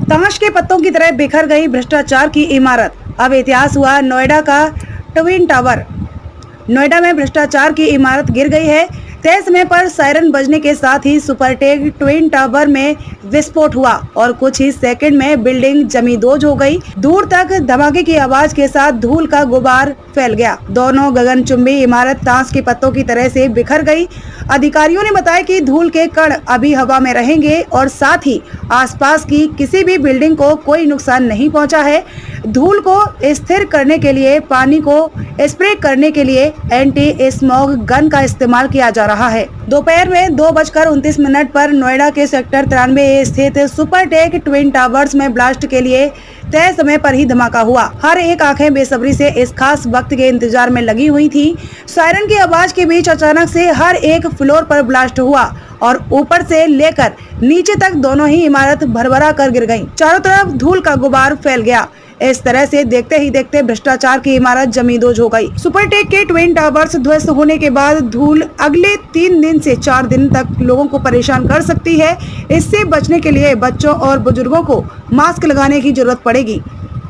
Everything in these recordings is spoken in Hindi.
ताश के पत्तों की तरह बिखर गई भ्रष्टाचार की इमारत। अब इतिहास हुआ नोएडा का ट्विन टावर। नोएडा में भ्रष्टाचार की इमारत गिर गई है। तय समय पर सायरन बजने के साथ ही सुपरटेक ट्विन टावर में विस्फोट हुआ और कुछ ही सेकंड में बिल्डिंग जमी दोज हो गई। दूर तक धमाके की आवाज के साथ धूल का गुबार फैल गया। दोनों गगनचुंबी इमारत ताश के पत्तों की तरह से बिखर गई। अधिकारियों ने बताया कि धूल के कण अभी हवा में रहेंगे और साथ ही आसपास की किसी भी बिल्डिंग को कोई नुकसान नहीं पहुंचा है। धूल को स्थिर करने के लिए पानी को स्प्रे करने के लिए एंटी स्मॉग गन का इस्तेमाल किया जा रहा है। दोपहर में 2:29 पर नोएडा के सेक्टर 93 स्थित सुपरटेक ट्विन टावर्स में ब्लास्ट के लिए तय समय पर ही धमाका हुआ। हर एक आंखें बेसब्री से इस खास वक्त के इंतजार में लगी हुई थी। सायरन की आवाज के बीच अचानक से हर एक फ्लोर पर ब्लास्ट हुआ और ऊपर से लेकर नीचे तक दोनों ही इमारत भरभरा कर गिर गईं। चारों तरफ धूल का गुबार फैल गया। इस तरह से देखते ही देखते भ्रष्टाचार की इमारत जमींदोज हो गई। सुपरटेक के ट्विन टावर्स ध्वस्त होने के बाद धूल अगले 3 दिन से 4 दिन तक लोगों को परेशान कर सकती है। इससे बचने के लिए बच्चों और बुजुर्गों को मास्क लगाने की जरूरत पड़ेगी।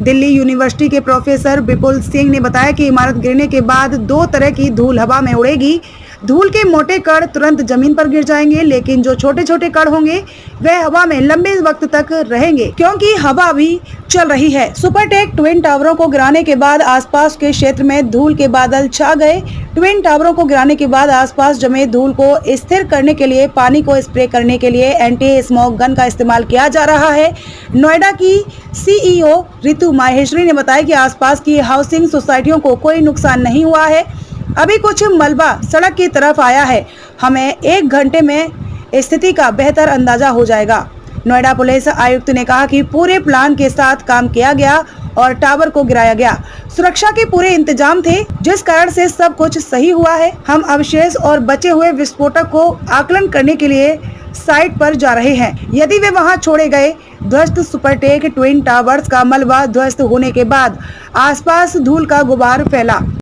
दिल्ली यूनिवर्सिटी के प्रोफेसर विपुल सिंह ने बताया कि इमारत गिरने के बाद 2 तरह की धूल हवा में उड़ेगी। धूल के मोटे कण तुरंत जमीन पर गिर जाएंगे, लेकिन जो छोटे छोटे कण होंगे वह हवा में लंबे वक्त तक रहेंगे क्योंकि हवा भी चल रही है। सुपरटेक ट्विन टावरों को गिराने के बाद आसपास के क्षेत्र में धूल के बादल छा गए। ट्विन टावरों को गिराने के बाद आसपास जमे धूल को स्थिर करने के लिए पानी को स्प्रे करने के लिए एंटी स्मॉग गन का इस्तेमाल किया जा रहा है। नोएडा की सीईओ रितु माहेश्वरी ने बताया कि आसपास की हाउसिंग सोसाइटियों को कोई नुकसान नहीं हुआ है। अभी कुछ मलबा सड़क की तरफ आया है। हमें 1 घंटे में स्थिति का बेहतर अंदाजा हो जाएगा। नोएडा पुलिस आयुक्त ने कहा कि पूरे प्लान के साथ काम किया गया और टावर को गिराया गया। सुरक्षा के पूरे इंतजाम थे, जिस कारण से सब कुछ सही हुआ है। हम अवशेष और बचे हुए विस्फोटक को आकलन करने के लिए साइट पर जा रहे हैं। यदि वे वहां छोड़े गए। ध्वस्त सुपरटेक ट्विन टावर्स का मलबा ध्वस्त होने के बाद आसपास धूल का गुबार फैला।